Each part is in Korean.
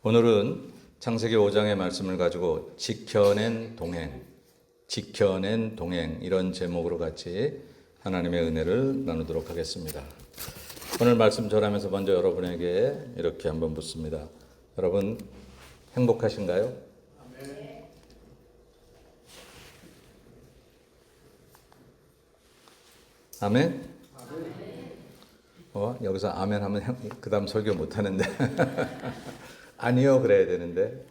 오늘은 창세기 5장의 말씀을 가지고 지켜낸 동행 이런 제목으로 같이 하나님의 은혜를 나누도록 하겠습니다. 오늘 말씀 전하면서 먼저 여러분에게 이렇게 한번 묻습니다. 여러분 행복하신가요? 아멘? 여기서 아멘 하면 그 다음 설교 못하는데 아니요 그래야 되는데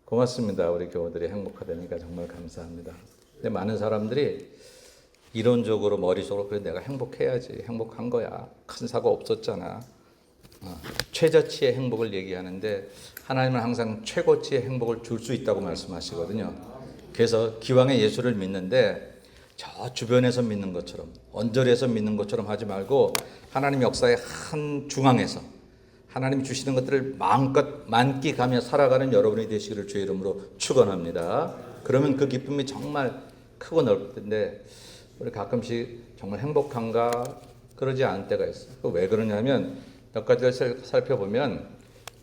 고맙습니다. 우리 교우들이 행복하다니까 정말 감사합니다. 근데 많은 사람들이 이론적으로 머릿속으로 그래 내가 행복해야지, 행복한 거야, 큰 사고 없었잖아, 최저치의 행복을 얘기하는데 하나님은 항상 최고치의 행복을 줄 수 있다고 말씀하시거든요. 그래서 기왕에 예수를 믿는데 저 주변에서 믿는 것처럼 언저리에서 믿는 것처럼 하지 말고 하나님 역사의 한 중앙에서 하나님 주시는 것들을 마음껏 만끽하며 살아가는 여러분이 되시기를 주의 이름으로 축원합니다. 그러면 그 기쁨이 정말 크고 넓을 텐데 우리 가끔씩 정말 행복한가 그러지 않을 때가 있어요. 왜 그러냐면 몇 가지를 살펴보면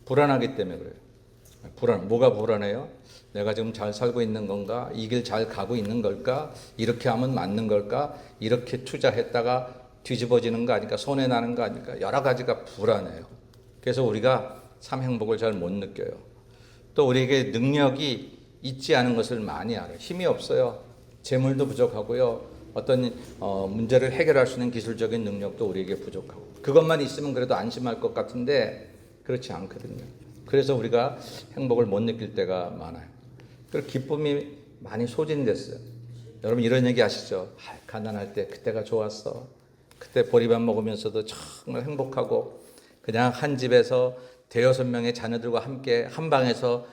불안하기 때문에 그래요. 뭐가 불안해요? 내가 지금 잘 살고 있는 건가? 이 길 잘 가고 있는 걸까? 이렇게 하면 맞는 걸까? 이렇게 투자했다가 뒤집어지는 거 아닐까? 손해나는 거 아닐까? 여러 가지가 불안해요. 그래서 우리가 참 행복을 잘 못 느껴요. 또 우리에게 능력이 있지 않은 것을 많이 알아요. 힘이 없어요. 재물도 부족하고요. 어떤 문제를 해결할 수 있는 기술적인 능력도 우리에게 부족하고 그것만 있으면 그래도 안심할 것 같은데 그렇지 않거든요. 그래서 우리가 행복을 못 느낄 때가 많아요. 그리고 기쁨이 많이 소진됐어요. 여러분 이런 얘기 아시죠? 가난할 때 그때가 좋았어. 그때 보리밥 먹으면서도 정말 행복하고 그냥 한 집에서 대여섯 명의 자녀들과 함께 한 방에서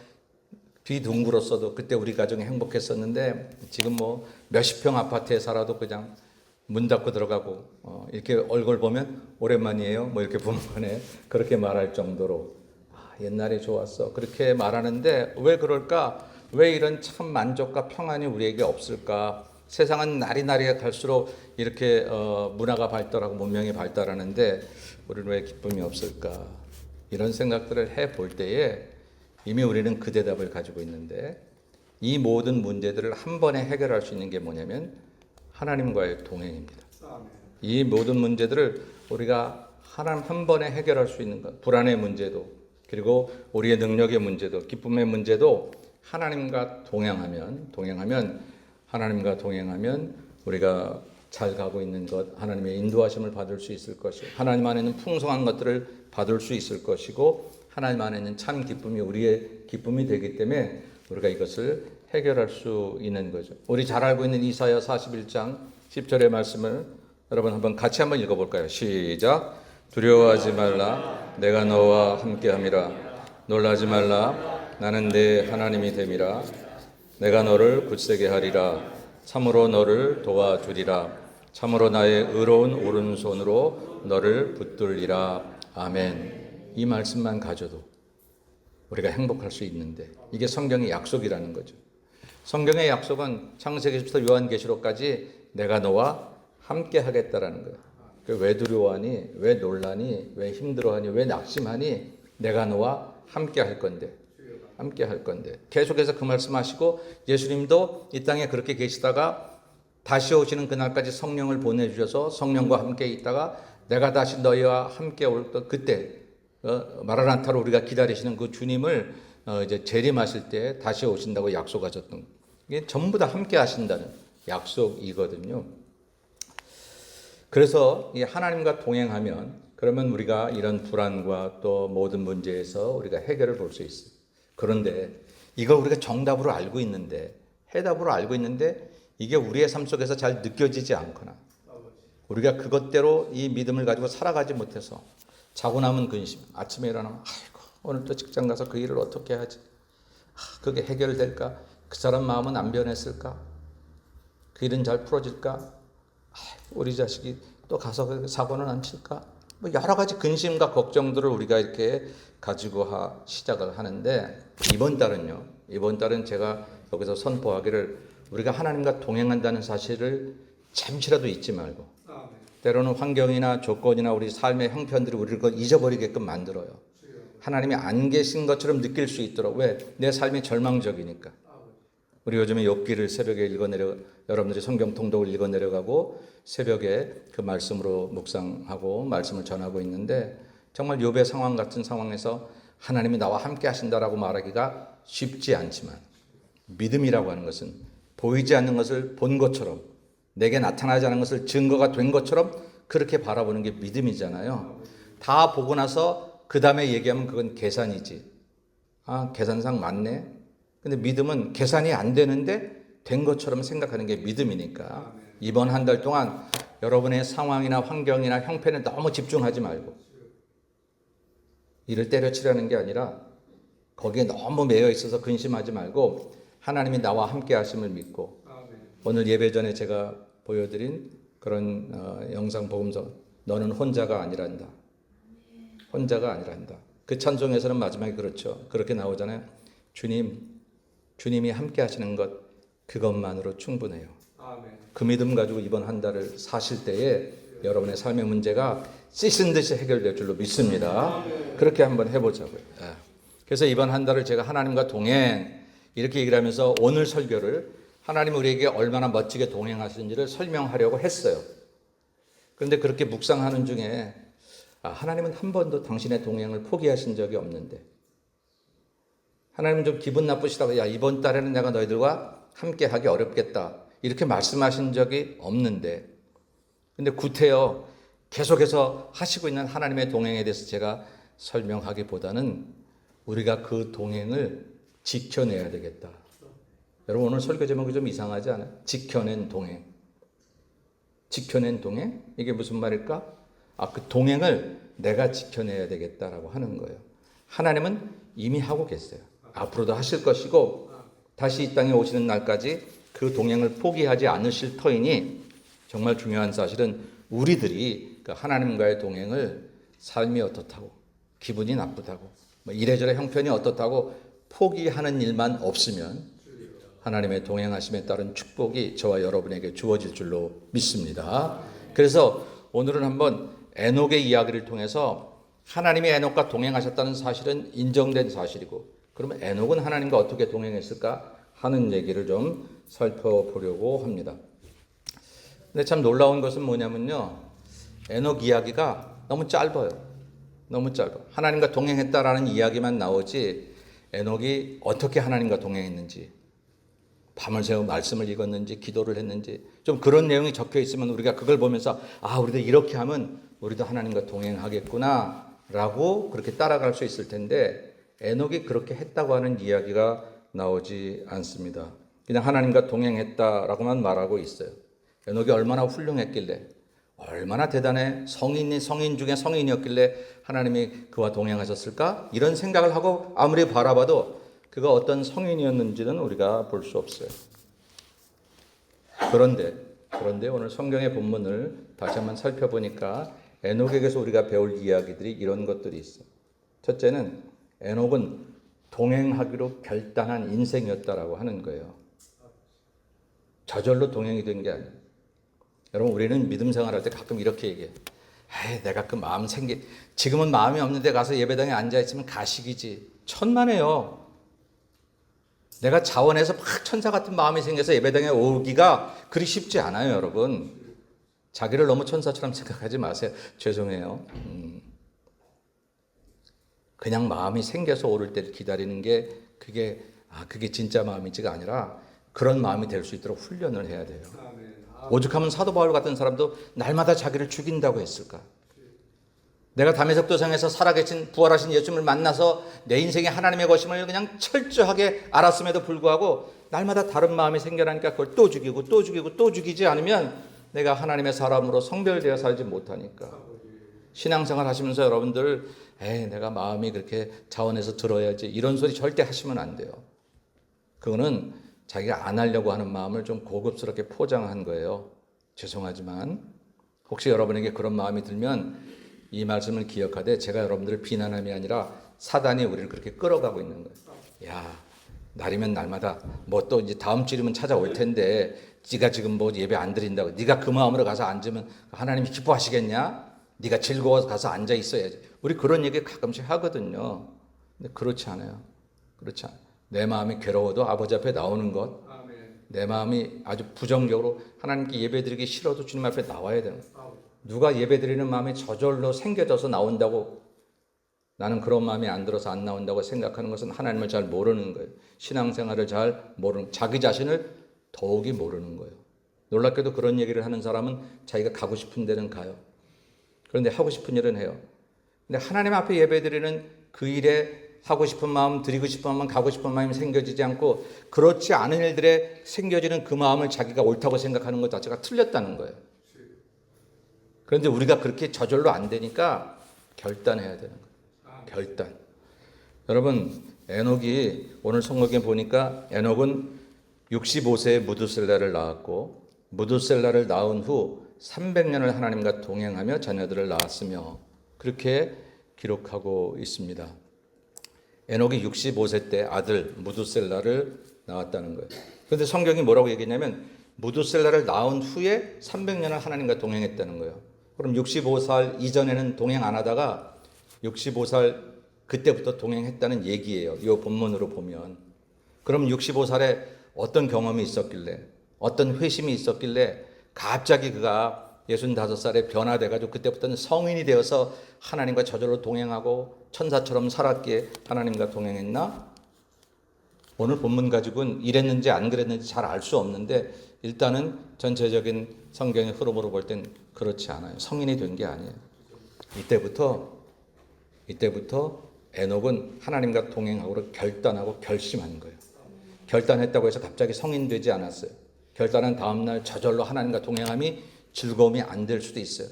뒤둥글었어도 그때 우리 가정이 행복했었는데 지금 뭐 몇십 평 아파트에 살아도 그냥 문 닫고 들어가고 이렇게 얼굴 보면 오랜만이에요 뭐 이렇게 부모간에 그렇게 말할 정도로 옛날에 좋았어 그렇게 말하는데 왜 그럴까? 왜 이런 참 만족과 평안이 우리에게 없을까? 세상은 날이 갈수록 이렇게 문화가 발달하고 문명이 발달하는데 우리는 왜 기쁨이 없을까? 이런 생각들을 해볼 때에 이미 우리는 그 대답을 가지고 있는데 이 모든 문제들을 한 번에 해결할 수 있는 게 뭐냐면 하나님과의 동행입니다. 이 모든 문제들을 우리가 하나님 한 번에 해결할 수 있는 것, 불안의 문제도 그리고 우리의 능력의 문제도 기쁨의 문제도 하나님과 동행하면 하나님과 동행하면 우리가 잘 가고 있는 것, 하나님의 인도하심을 받을 수 있을 것이고 하나님 안에 있는 풍성한 것들을 받을 수 있을 것이고 하나님 안에 있는 참 기쁨이 우리의 기쁨이 되기 때문에 우리가 이것을 해결할 수 있는 거죠. 우리 잘 알고 있는 이사야 41장 10절의 말씀을 여러분 같이 한번 읽어볼까요? 시작. 두려워하지 말라. 내가 너와 함께함이라. 놀라지 말라. 나는 내 하나님이 됨이라. 내가 너를 굳세게 하리라. 참으로 너를 도와주리라. 참으로 나의 의로운 오른손으로 너를 붙들리라. 아멘. 이 말씀만 가져도 우리가 행복할 수 있는데 이게 성경의 약속이라는 거죠. 성경의 약속은 창세기부터 요한계시록까지 내가 너와 함께 하겠다라는 거예요. 왜 두려워하니? 왜 놀라니? 왜 힘들어하니? 왜 낙심하니? 내가 너와 함께 할 건데. 계속해서 그 말씀하시고 예수님도 이 땅에 그렇게 계시다가 다시 오시는 그날까지 성령을 보내주셔서 성령과 함께 있다가 내가 다시 너희와 함께 올 그때 마라나타로 우리가 기다리시는 그 주님을 이제 재림하실 때 다시 오신다고 약속하셨던 이게 전부 다 함께 하신다는 약속이거든요. 그래서 이 하나님과 동행하면 그러면 우리가 이런 불안과 또 모든 문제에서 우리가 해결을 볼 수 있어요. 그런데 이걸 우리가 정답으로 알고 있는데 해답으로 알고 있는데 이게 우리의 삶 속에서 잘 느껴지지 않거나 우리가 그것대로 이 믿음을 가지고 살아가지 못해서 자고 나면 근심, 아침에 일어나면 아이고 오늘 또 직장 가서 그 일을 어떻게 하지? 그게 해결될까? 그 사람 마음은 안 변했을까? 그 일은 잘 풀어질까? 우리 자식이 또 가서 사고는 안 칠까? 뭐 여러 가지 근심과 걱정들을 우리가 이렇게 가지고 시작을 하는데 이번 달은 제가 여기서 선포하기를 우리가 하나님과 동행한다는 사실을 잠시라도 잊지 말고 때로는 환경이나 조건이나 우리 삶의 형편들이 우리를 잊어버리게끔 만들어요. 하나님이 안 계신 것처럼 느낄 수 있도록. 왜? 내 삶이 절망적이니까. 우리 요즘에 욥기를 새벽에 여러분들이 성경 통독을 읽어내려가고 새벽에 그 말씀으로 묵상하고 말씀을 전하고 있는데, 정말 욥의 상황 같은 상황에서 하나님이 나와 함께 하신다라고 말하기가 쉽지 않지만, 믿음이라고 하는 것은 보이지 않는 것을 본 것처럼, 내게 나타나지 않은 것을 증거가 된 것처럼 그렇게 바라보는 게 믿음이잖아요. 다 보고 나서 그 다음에 얘기하면 그건 계산이지. 아, 계산상 맞네. 근데 믿음은 계산이 안 되는데 된 것처럼 생각하는 게 믿음이니까, 이번 한 달 동안 여러분의 상황이나 환경이나 형편에 너무 집중하지 말고, 이를 때려치려는 게 아니라 거기에 너무 매여 있어서 근심하지 말고 하나님이 나와 함께 하심을 믿고, 오늘 예배 전에 제가 보여드린 그런 영상 복음서, 너는 혼자가 아니란다. 혼자가 아니란다. 그 찬송에서는 마지막에 그렇죠. 그렇게 나오잖아요. 주님이 함께 하시는 것, 그것만으로 충분해요. 그 믿음 가지고 이번 한 달을 사실 때에 여러분의 삶의 문제가 씻은 듯이 해결될 줄로 믿습니다. 그렇게 한번 해보자고요. 그래서 이번 한 달을 제가 하나님과 동행, 이렇게 얘기를 하면서 오늘 설교를 하나님 우리에게 얼마나 멋지게 동행하시는지를 설명하려고 했어요. 그런데 그렇게 묵상하는 중에 하나님은 한 번도 당신의 동행을 포기하신 적이 없는데, 하나님은 좀 기분 나쁘시다고, 야, 이번 달에는 내가 너희들과 함께 하기 어렵겠다, 이렇게 말씀하신 적이 없는데, 근데 구태여 계속해서 하시고 있는 하나님의 동행에 대해서 제가 설명하기보다는 우리가 그 동행을 지켜내야 되겠다. 여러분, 오늘 설교 제목이 좀 이상하지 않아요? 지켜낸 동행. 지켜낸 동행? 이게 무슨 말일까? 그 동행을 내가 지켜내야 되겠다라고 하는 거예요. 하나님은 이미 하고 계세요. 앞으로도 하실 것이고, 다시 이 땅에 오시는 날까지 그 동행을 포기하지 않으실 터이니, 정말 중요한 사실은 우리들이 그 하나님과의 동행을 삶이 어떻다고, 기분이 나쁘다고, 이래저래 형편이 어떻다고 포기하는 일만 없으면 하나님의 동행하심에 따른 축복이 저와 여러분에게 주어질 줄로 믿습니다. 그래서 오늘은 한번 에녹의 이야기를 통해서 하나님이 에녹과 동행하셨다는 사실은 인정된 사실이고, 그러면 에녹은 하나님과 어떻게 동행했을까 하는 얘기를 좀 살펴보려고 합니다. 근데 참 놀라운 것은 뭐냐면요, 에녹 이야기가 너무 짧아요. 너무 짧아. 하나님과 동행했다라는 이야기만 나오지, 에녹이 어떻게 하나님과 동행했는지, 밤을 새워 말씀을 읽었는지, 기도를 했는지, 좀 그런 내용이 적혀 있으면 우리가 그걸 보면서 우리도 이렇게 하면 우리도 하나님과 동행하겠구나 라고 그렇게 따라갈 수 있을 텐데, 에녹이 그렇게 했다고 하는 이야기가 나오지 않습니다. 그냥 하나님과 동행했다라고만 말하고 있어요. 에녹이 얼마나 훌륭했길래, 얼마나 대단해, 성인 중에 성인이었길래 하나님이 그와 동행하셨을까? 이런 생각을 하고 아무리 바라봐도 그가 어떤 성인이었는지는 우리가 볼 수 없어요. 그런데 오늘 성경의 본문을 다시 한번 살펴보니까 에녹에게서 우리가 배울 이야기들이 이런 것들이 있어요. 첫째는 에녹은 동행하기로 결단한 인생이었다라고 하는 거예요. 저절로 동행이 된 게 아니에요. 여러분, 우리는 믿음 생활할 때 가끔 이렇게 얘기해요. 내가 그 마음 지금은 마음이 없는데 가서 예배당에 앉아있으면 가식이지. 천만에요. 내가 자원해서 막 천사 같은 마음이 생겨서 예배당에 오기가 그리 쉽지 않아요, 여러분. 자기를 너무 천사처럼 생각하지 마세요. 죄송해요. 그냥 마음이 생겨서 오를 때를 기다리는 게 그게 진짜 마음이지가 아니라 그런 마음이 될 수 있도록 훈련을 해야 돼요. 오죽하면 사도 바울 같은 사람도 날마다 자기를 죽인다고 했을까? 내가 다메섹 도상에서 살아계신 부활하신 예수님을 만나서 내 인생의 하나님의 것임을 그냥 철저하게 알았음에도 불구하고 날마다 다른 마음이 생겨나니까 그걸 또 죽이고 또 죽이고 또 죽이지 않으면 내가 하나님의 사람으로 성별되어 살지 못하니까. 신앙생활 하시면서 여러분들 내가 마음이 그렇게 자원해서 들어야지 이런 소리 절대 하시면 안 돼요. 그거는 자기가 안 하려고 하는 마음을 좀 고급스럽게 포장한 거예요. 죄송하지만 혹시 여러분에게 그런 마음이 들면 이 말씀을 기억하되, 제가 여러분들을 비난함이 아니라 사단이 우리를 그렇게 끌어가고 있는 거예요. 야, 날이면 날마다 또 이제 다음 주이면 찾아올 텐데 네가 지금 예배 안 드린다고 네가 그 마음으로 가서 앉으면 하나님이 기뻐하시겠냐? 네가 즐거워서 가서 앉아 있어야지. 우리 그런 얘기 가끔씩 하거든요. 근데 그렇지 않아요. 그렇지 않아요. 내 마음이 괴로워도 아버지 앞에 나오는 것, 내 마음이 아주 부정적으로 하나님께 예배드리기 싫어도 주님 앞에 나와야 되는 거예요. 누가 예배드리는 마음이 저절로 생겨져서 나온다고, 나는 그런 마음이 안 들어서 안 나온다고 생각하는 것은 하나님을 잘 모르는 거예요. 신앙생활을 잘 모르는, 자기 자신을 더욱이 모르는 거예요. 놀랍게도 그런 얘기를 하는 사람은 자기가 가고 싶은 데는 가요. 그런데 하고 싶은 일은 해요. 근데 하나님 앞에 예배드리는 그 일에 하고 싶은 마음, 드리고 싶은 마음, 가고 싶은 마음이 생겨지지 않고 그렇지 않은 일들에 생겨지는 그 마음을 자기가 옳다고 생각하는 것 자체가 틀렸다는 거예요. 그런데 우리가 그렇게 저절로 안 되니까 결단해야 되는 거예요. 결단. 여러분, 에녹이 오늘 성경에 보니까 에녹은 65세에 무두셀라를 낳았고 무두셀라를 낳은 후 300년을 하나님과 동행하며 자녀들을 낳았으며 그렇게 기록하고 있습니다. 에녹이 65세 때 아들 무두셀라를 낳았다는 거예요. 그런데 성경이 뭐라고 얘기했냐면 무두셀라를 낳은 후에 300년을 하나님과 동행했다는 거예요. 그럼 65살 이전에는 동행 안 하다가 65살 그때부터 동행했다는 얘기예요. 이 본문으로 보면. 그럼 65살에 어떤 경험이 있었길래, 어떤 회심이 있었길래 갑자기 그가 65살에 변화돼가지고 그때부터는 성인이 되어서 하나님과 저절로 동행하고 천사처럼 살았기에 하나님과 동행했나? 오늘 본문 가지고는 이랬는지 안 그랬는지 잘 알 수 없는데 일단은 전체적인 성경의 흐름으로 볼 땐 그렇지 않아요. 성인이 된 게 아니에요. 이때부터 에녹은 하나님과 동행하고 결단하고 결심한 거예요. 결단했다고 해서 갑자기 성인 되지 않았어요. 결단한 다음날 저절로 하나님과 동행함이 즐거움이 안 될 수도 있어요.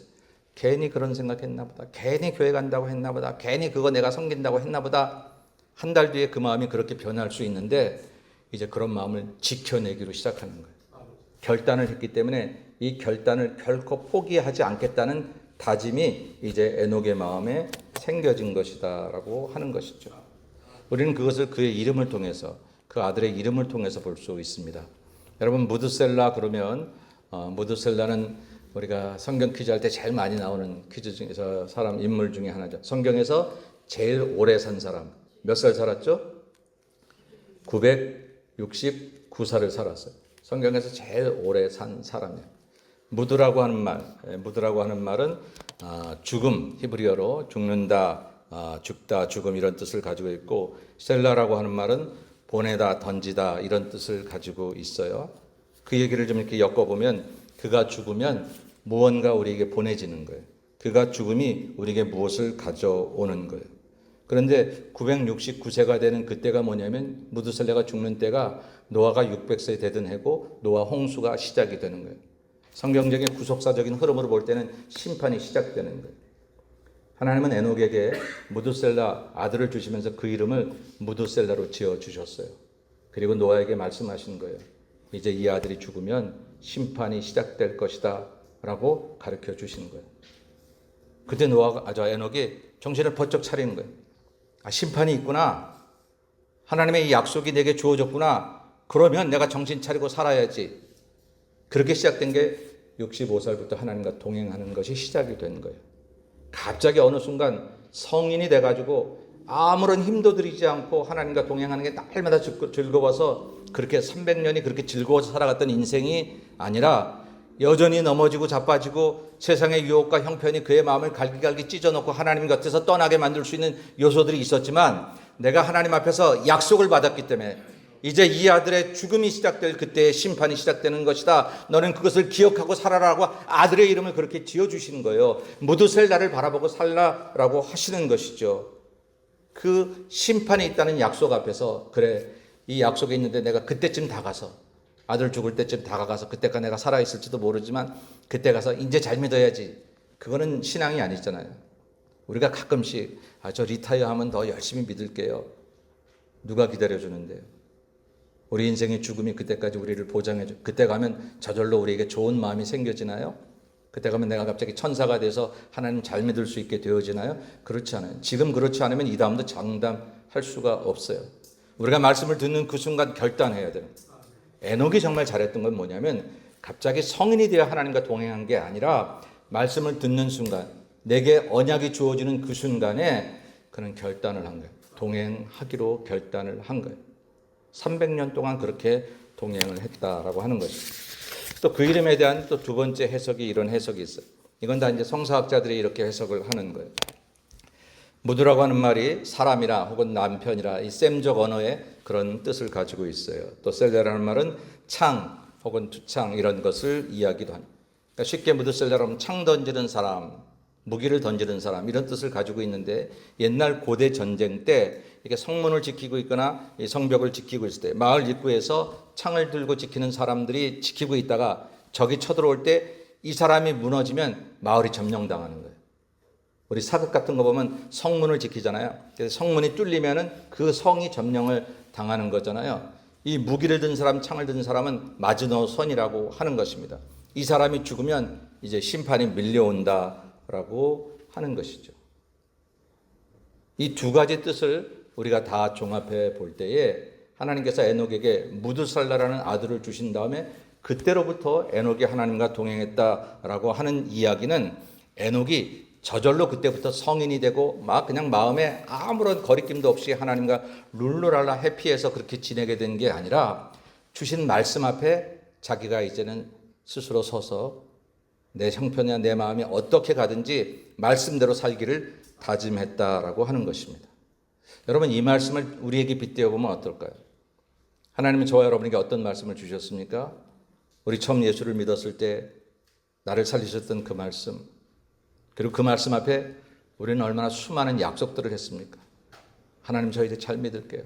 괜히 그런 생각했나 보다. 괜히 교회 간다고 했나 보다. 괜히 그거 내가 섬긴다고 했나 보다. 한 달 뒤에 그 마음이 그렇게 변할 수 있는데 이제 그런 마음을 지켜내기로 시작하는 거예요. 결단을 했기 때문에 이 결단을 결코 포기하지 않겠다는 다짐이 이제 에녹의 마음에 생겨진 것이다라고 하는 것이죠. 우리는 그것을 그의 이름을 통해서, 그 아들의 이름을 통해서 볼 수 있습니다. 여러분, 무드셀라 그러면 무드셀라는 우리가 성경 퀴즈 할 때 제일 많이 나오는 퀴즈 중에서 인물 중에 하나죠. 성경에서 제일 오래 산 사람. 몇 살 살았죠? 969살을 살았어요. 성경에서 제일 오래 산 사람이에요. 무드라고 하는 말은 죽음, 히브리어로 죽는다, 죽다, 죽음 이런 뜻을 가지고 있고, 셀라라고 하는 말은 보내다, 던지다 이런 뜻을 가지고 있어요. 그 얘기를 좀 이렇게 엮어보면 그가 죽으면 무언가 우리에게 보내지는 거예요. 그가 죽음이 우리에게 무엇을 가져오는 거예요. 그런데 969세가 되는 그때가 뭐냐면 무드셀라가 죽는 때가 노아가 600세 되던 해고 노아 홍수가 시작이 되는 거예요. 성경적인 구속사적인 흐름으로 볼 때는 심판이 시작되는 거예요. 하나님은 에녹에게 무드셀라 아들을 주시면서 그 이름을 무드셀라로 지어주셨어요. 그리고 노아에게 말씀하신 거예요. 이제 이 아들이 죽으면 심판이 시작될 것이다 라고 가르쳐 주시는 거예요. 그때 에녹이 정신을 번쩍 차리는 거예요. 심판이 있구나. 하나님의 이 약속이 내게 주어졌구나. 그러면 내가 정신 차리고 살아야지. 그렇게 시작된 게 65살부터 하나님과 동행하는 것이 시작이 된 거예요. 갑자기 어느 순간 성인이 돼가지고 아무런 힘도 들이지 않고 하나님과 동행하는 게 날마다 즐거워서 그렇게 300년이 그렇게 즐거워서 살아갔던 인생이 아니라 여전히 넘어지고 자빠지고 세상의 유혹과 형편이 그의 마음을 갈기갈기 찢어놓고 하나님 곁에서 떠나게 만들 수 있는 요소들이 있었지만 내가 하나님 앞에서 약속을 받았기 때문에 이제 이 아들의 죽음이 시작될 그때의 심판이 시작되는 것이다. 너는 그것을 기억하고 살아라고 아들의 이름을 그렇게 지어주시는 거예요. 무드셀라를 바라보고 살라라고 하시는 것이죠. 그 심판이 있다는 약속 앞에서 그래 이 약속이 있는데 내가 그때쯤 다가서 아들 죽을 때쯤 다가가서 그때까지 내가 살아있을지도 모르지만 그때 가서 이제 잘 믿어야지. 그거는 신앙이 아니잖아요. 우리가 가끔씩 저 리타이어하면 더 열심히 믿을게요. 누가 기다려주는데요. 우리 인생의 죽음이 그때까지 우리를 보장해줘. 그때 가면 저절로 우리에게 좋은 마음이 생겨지나요? 그때 가면 내가 갑자기 천사가 돼서 하나님 잘 믿을 수 있게 되어지나요? 그렇지 않아요. 지금 그렇지 않으면 이 다음도 장담할 수가 없어요. 우리가 말씀을 듣는 그 순간 결단해야 돼요. 에녹이 정말 잘했던 건 뭐냐면 갑자기 성인이 되어 하나님과 동행한 게 아니라 말씀을 듣는 순간 내게 언약이 주어지는 그 순간에 그는 결단을 한 거예요. 동행하기로 결단을 한 거예요. 300년 동안 그렇게 동행을 했다라고 하는 거죠. 또 그 이름에 대한 또 두 번째 해석이 이런 해석이 있어요. 이건 다 이제 성서학자들이 이렇게 해석을 하는 거예요. 무드라고 하는 말이 사람이라 혹은 남편이라 이 셈적 언어의 그런 뜻을 가지고 있어요. 또 셀레라는 말은 창 혹은 투창 이런 것을 이야기도 합니다. 그러니까 쉽게 무드셀라라면 창 던지는 사람, 무기를 던지는 사람 이런 뜻을 가지고 있는데 옛날 고대 전쟁 때 이렇게 성문을 지키고 있거나 이 성벽을 지키고 있을 때 마을 입구에서 창을 들고 지키는 사람들이 지키고 있다가 적이 쳐들어올 때 이 사람이 무너지면 마을이 점령당하는 거예요. 우리 사극 같은 거 보면 성문을 지키잖아요. 그래서 성문이 뚫리면은 그 성이 점령을 당하는 거잖아요. 이 무기를 든 사람, 창을 든 사람은 마지노선이라고 하는 것입니다. 이 사람이 죽으면 이제 심판이 밀려온다라고 하는 것이죠. 이 두 가지 뜻을 우리가 다 종합해 볼 때에 하나님께서 에녹에게 무드살라라는 아들을 주신 다음에 그때로부터 에녹이 하나님과 동행했다라고 하는 이야기는 에녹이 저절로 그때부터 성인이 되고 막 그냥 마음에 아무런 거리낌도 없이 하나님과 룰루랄라 해피해서 그렇게 지내게 된 게 아니라 주신 말씀 앞에 자기가 이제는 스스로 서서 내 형편이나 내 마음이 어떻게 가든지 말씀대로 살기를 다짐했다라고 하는 것입니다. 여러분 이 말씀을 우리에게 빗대어 보면 어떨까요? 하나님은 저와 여러분에게 어떤 말씀을 주셨습니까? 우리 처음 예수를 믿었을 때 나를 살리셨던 그 말씀, 그리고 그 말씀 앞에 우리는 얼마나 수많은 약속들을 했습니까? 하나님 저 이제 잘 믿을게요.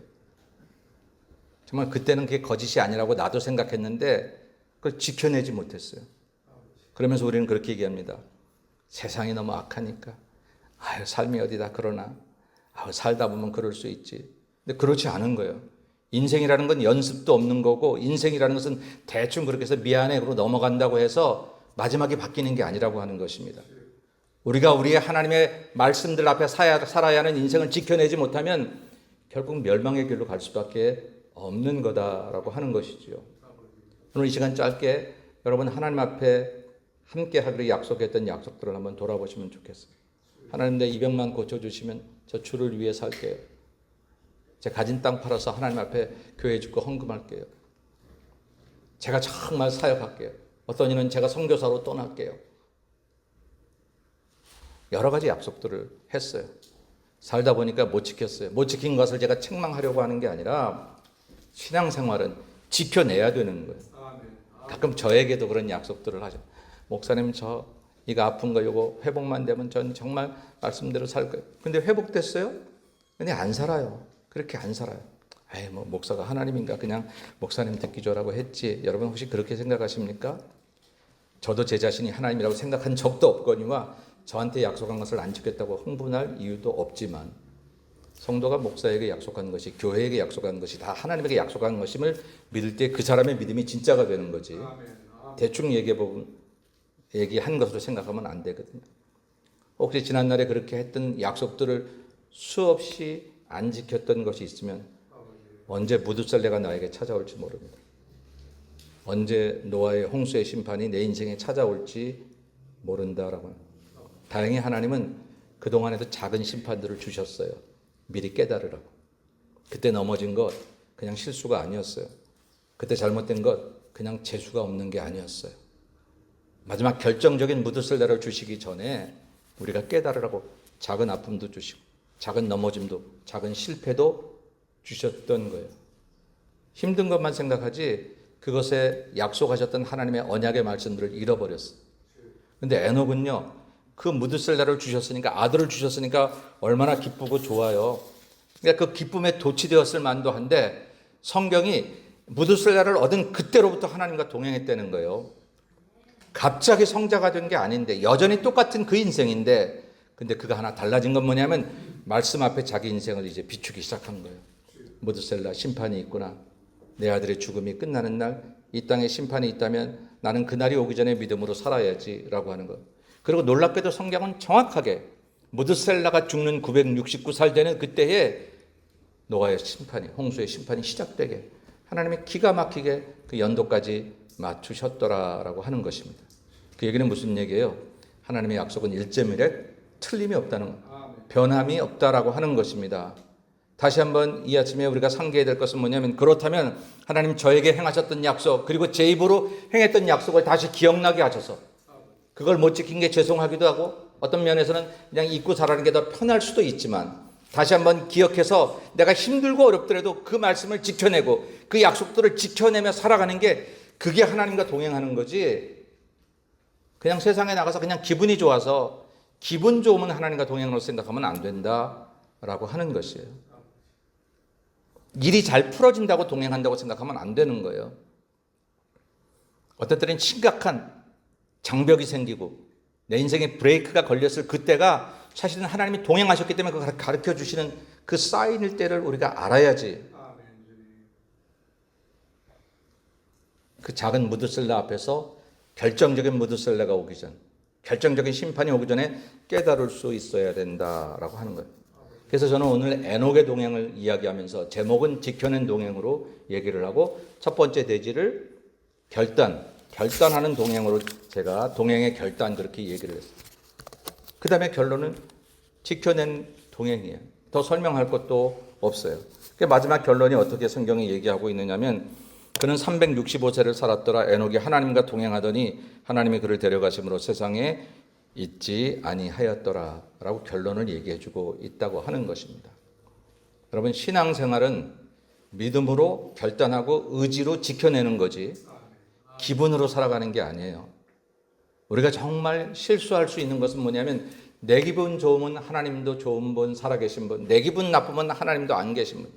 정말 그때는 그게 거짓이 아니라고 나도 생각했는데 그걸 지켜내지 못했어요. 그러면서 우리는 그렇게 얘기합니다. 세상이 너무 악하니까 아유 삶이 어디다 그러나 살다 보면 그럴 수 있지. 근데 그렇지 않은 거예요. 인생이라는 건 연습도 없는 거고 인생이라는 것은 대충 그렇게 해서 미안해 그러고 넘어간다고 해서 마지막에 바뀌는 게 아니라고 하는 것입니다. 우리가 우리의 하나님의 말씀들 앞에 살아야 하는 인생을 지켜내지 못하면 결국 멸망의 길로 갈 수밖에 없는 거다라고 하는 것이죠. 오늘 이 시간 짧게 여러분 하나님 앞에 함께 하기로 약속했던 약속들을 한번 돌아보시면 좋겠어요. 하나님 내 200만 고쳐주시면 저 주를 위해 살게요. 제 가진 땅 팔아서 하나님 앞에 교회 짓고 헌금할게요. 제가 정말 사역할게요. 어떤 이는 제가 선교사로 떠날게요. 여러 가지 약속들을 했어요. 살다 보니까 못 지켰어요. 못 지킨 것을 제가 책망하려고 하는 게 아니라 신앙생활은 지켜내야 되는 거예요. 가끔 저에게도 그런 약속들을 하죠. 목사님 저 이거 아픈 거 이거 회복만 되면 전 정말 말씀대로 살 거예요. 근데 회복됐어요? 근데 안 살아요. 그렇게 안 살아요. 에이 뭐 목사가 하나님인가 그냥 목사님 듣기 좋으라고 했지. 여러분 혹시 그렇게 생각하십니까? 저도 제 자신이 하나님이라고 생각한 적도 없거니와 저한테 약속한 것을 안 지켰다고 흥분할 이유도 없지만 성도가 목사에게 약속한 것이 교회에게 약속한 것이 다 하나님에게 약속한 것임을 믿을 때 그 사람의 믿음이 진짜가 되는 거지. 대충 얘기한 것으로 생각하면 안 되거든요. 혹시 지난날에 그렇게 했던 약속들을 수없이 안 지켰던 것이 있으면 언제 무드살레가 나에게 찾아올지 모릅니다. 언제 노아의 홍수의 심판이 내 인생에 찾아올지 모른다라고 합니다. 다행히 하나님은 그동안에도 작은 심판들을 주셨어요. 미리 깨달으라고. 그때 넘어진 것 그냥 실수가 아니었어요. 그때 잘못된 것 그냥 재수가 없는 게 아니었어요. 마지막 결정적인 무드셀라를 주시기 전에 우리가 깨달으라고 작은 아픔도 주시고 작은 넘어짐도 작은 실패도 주셨던 거예요. 힘든 것만 생각하지 그것에 약속하셨던 하나님의 언약의 말씀들을 잃어버렸어요. 근데 에녹은요. 그 무드셀라를 주셨으니까 아들을 주셨으니까 얼마나 기쁘고 좋아요. 그러니까 그 기쁨에 도취되었을 만도 한데 성경이 무드셀라를 얻은 그때로부터 하나님과 동행했다는 거예요. 갑자기 성자가 된 게 아닌데 여전히 똑같은 그 인생인데 근데 그가 하나 달라진 건 뭐냐면 말씀 앞에 자기 인생을 이제 비추기 시작한 거예요. 무드셀라 심판이 있구나. 내 아들의 죽음이 끝나는 날 이 땅에 심판이 있다면 나는 그날이 오기 전에 믿음으로 살아야지라고 하는 거예요. 그리고 놀랍게도 성경은 정확하게 무드셀라가 죽는 969살 되는 그때에 노아의 심판이 홍수의 심판이 시작되게 하나님이 기가 막히게 그 연도까지 맞추셨더라라고 하는 것입니다. 그 얘기는 무슨 얘기예요? 하나님의 약속은 일제미래 틀림이 없다는 거예요. 변함이 없다라고 하는 것입니다. 다시 한번 이 아침에 우리가 상기해야 될 것은 뭐냐면, 그렇다면 하나님 저에게 행하셨던 약속, 그리고 제 입으로 행했던 약속을 다시 기억나게 하셔서 그걸 못 지킨 게 죄송하기도 하고, 어떤 면에서는 그냥 잊고 살아가는 게 더 편할 수도 있지만, 다시 한번 기억해서 내가 힘들고 어렵더라도 그 말씀을 지켜내고 그 약속들을 지켜내며 살아가는 게, 그게 하나님과 동행하는 거지, 그냥 세상에 나가서 그냥 기분이 좋아서 기분 좋으면 하나님과 동행으로 생각하면 안 된다라고 하는 것이에요. 일이 잘 풀어진다고 동행한다고 생각하면 안 되는 거예요. 어떤 때는 심각한 장벽이 생기고 내 인생에 브레이크가 걸렸을 그때가 사실은 하나님이 동행하셨기 때문에 그걸 가르쳐 주시는 그 사인일 때를 우리가 알아야지. 그 작은 무드셀러 앞에서 결정적인 무드셀러가 오기 전, 결정적인 심판이 오기 전에 깨달을 수 있어야 된다라고 하는 거예요. 그래서 저는 오늘 에녹의 동행을 이야기하면서 제목은 지켜낸 동행으로 얘기를 하고, 첫 번째 대지를 결단하는 동행으로 제가 동행의 결단 그렇게 얘기를 했어요. 그 다음에 결론은 지켜낸 동행이에요. 더 설명할 것도 없어요. 마지막 결론이 어떻게 성경이 얘기하고 있느냐면, 그는 365세를 살았더라. 에녹이 하나님과 동행하더니 하나님이 그를 데려가심으로 세상에 있지 아니하였더라 라고 결론을 얘기해 주고 있다고 하는 것입니다. 여러분, 신앙생활은 믿음으로 결단하고 의지로 지켜내는 거지 기분으로 살아가는 게 아니에요. 우리가 정말 실수할 수 있는 것은 뭐냐면, 내 기분 좋으면 하나님도 좋은 분, 살아계신 분, 내 기분 나쁘면 하나님도 안 계신 분.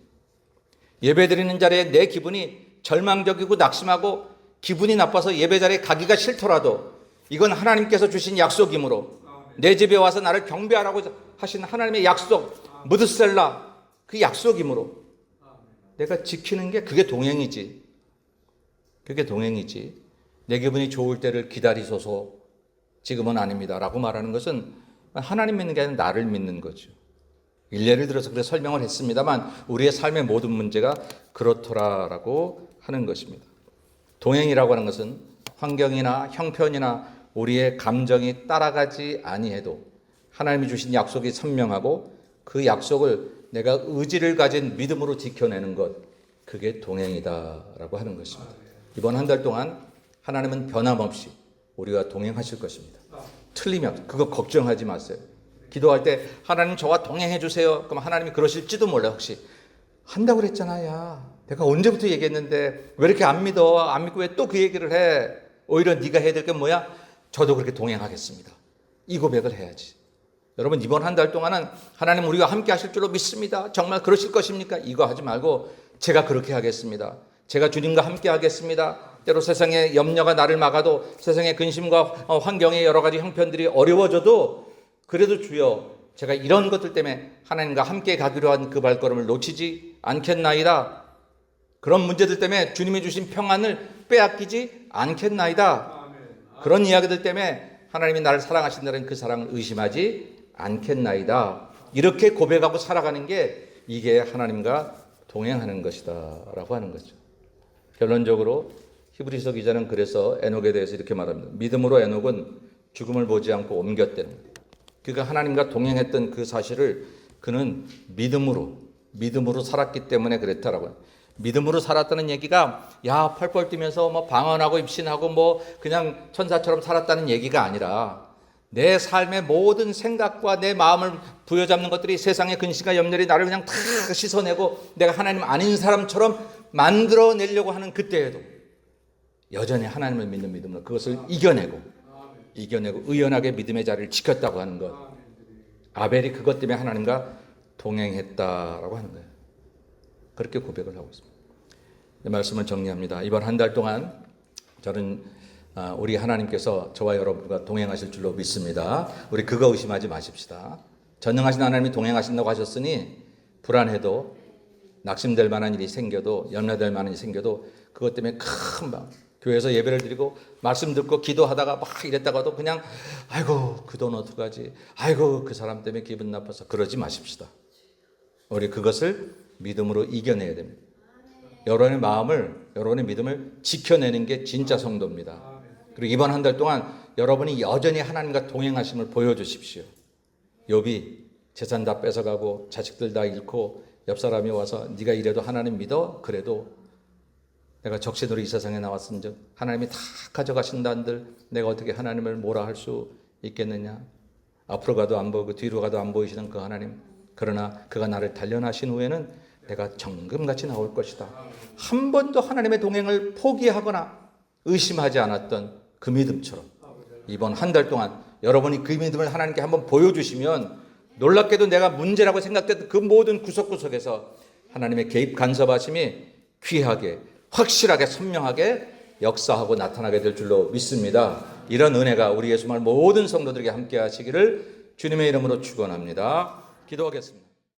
예배드리는 자리에 내 기분이 절망적이고 낙심하고 기분이 나빠서 예배 자리에 가기가 싫더라도 이건 하나님께서 주신 약속이므로, 내 집에 와서 나를 경배하라고 하신 하나님의 약속, 무드셀라, 그 약속이므로 내가 지키는 게 그게 동행이지. 그게 동행이지. 내 기분이 좋을 때를 기다리소서, 지금은 아닙니다 라고 말하는 것은 하나님 믿는 게 아니라 나를 믿는 거죠. 일례를 들어서 그래 설명을 했습니다만, 우리의 삶의 모든 문제가 그렇더라라고 하는 것입니다. 동행이라고 하는 것은 환경이나 형편이나 우리의 감정이 따라가지 아니해도 하나님이 주신 약속이 선명하고 그 약속을 내가 의지를 가진 믿음으로 지켜내는 것, 그게 동행이다라고 하는 것입니다. 이번 한 달 동안 하나님은 변함없이 우리와 동행하실 것입니다. 틀리면 그거 걱정하지 마세요. 기도할 때 하나님 저와 동행해 주세요. 그럼 하나님이 그러실지도 몰라. 혹시 한다고 그랬잖아. 야, 내가 언제부터 얘기했는데 왜 이렇게 안 믿어? 안 믿고 왜 또 그 얘기를 해? 오히려 네가 해야 될 게 뭐야? 저도 그렇게 동행하겠습니다. 이 고백을 해야지. 여러분, 이번 한 달 동안은 하나님 우리와 함께 하실 줄로 믿습니다. 정말 그러실 것입니까? 이거 하지 말고 제가 그렇게 하겠습니다. 제가 주님과 함께 하겠습니다. 때로 세상의 염려가 나를 막아도, 세상의 근심과 환경의 여러 가지 형편들이 어려워져도, 그래도 주여 제가 이런 것들 때문에 하나님과 함께 가기로 한 그 발걸음을 놓치지 않겠나이다. 그런 문제들 때문에 주님이 주신 평안을 빼앗기지 않겠나이다. 그런 이야기들 때문에 하나님이 나를 사랑하신다는 그 사랑을 의심하지 않겠나이다. 이렇게 고백하고 살아가는 게 이게 하나님과 동행하는 것이다 라고 하는 거죠. 결론적으로 히브리서 기자는 그래서 에녹에 대해서 이렇게 말합니다. 믿음으로 에녹은 죽음을 보지 않고 옮겼다는 거예요. 그러니까 하나님과 동행했던 그 사실을 그는 믿음으로 살았기 때문에 그랬다라고 해요. 믿음으로 살았다는 얘기가 야 펄펄 뛰면서 뭐 방언하고 입신하고 뭐 그냥 천사처럼 살았다는 얘기가 아니라, 내 삶의 모든 생각과 내 마음을 부여잡는 것들이 세상의 근심과 염려이 나를 그냥 다 씻어내고 내가 하나님 아닌 사람처럼 만들어내려고 하는 그때에도 여전히 하나님을 믿는 믿음으로 그것을 이겨내고 의연하게 믿음의 자리를 지켰다고 하는 것. 아벨이 그것 때문에 하나님과 동행했다라고 하는 거예요. 그렇게 고백을 하고 있습니다. 이 말씀을 정리합니다. 이번 한 달 동안 저는 우리 하나님께서 저와 여러분과 동행하실 줄로 믿습니다. 우리 그거 의심하지 마십시다. 전능하신 하나님이 동행하신다고 하셨으니 불안해도, 낙심될 만한 일이 생겨도, 염려될 만한 일이 생겨도 그것 때문에 큰 방, 교회에서 예배를 드리고 말씀 듣고 기도하다가 막 이랬다가도 그냥 아이고 그 돈 어떡하지, 아이고 그 사람 때문에 기분 나빠서 그러지 마십시다. 우리 그것을 믿음으로 이겨내야 됩니다. 여러분의 마음을, 여러분의 믿음을 지켜내는 게 진짜 성도입니다. 그리고 이번 한 달 동안 여러분이 여전히 하나님과 동행하심을 보여주십시오. 욥이 재산 다 뺏어가고 자식들 다 잃고 옆 사람이 와서 네가 이래도 하나님 믿어? 그래도 내가 적신으로 이 세상에 나왔은즉 하나님이 다 가져가신다는들 내가 어떻게 하나님을 뭐라 할 수 있겠느냐. 앞으로 가도 안 보고 뒤로 가도 안 보이시는 그 하나님, 그러나 그가 나를 단련하신 후에는 내가 정금같이 나올 것이다. 한 번도 하나님의 동행을 포기하거나 의심하지 않았던 그 믿음처럼 이번 한 달 동안 여러분이 그 믿음을 하나님께 한번 보여주시면 놀랍게도 내가 문제라고 생각했던 그 모든 구석구석에서 하나님의 개입 간섭하심이 귀하게 확실하게 선명하게 역사하고 나타나게 될 줄로 믿습니다. 이런 은혜가 우리 예수말 모든 성도들에게 함께 하시기를 주님의 이름으로 축원합니다. 기도하겠습니다.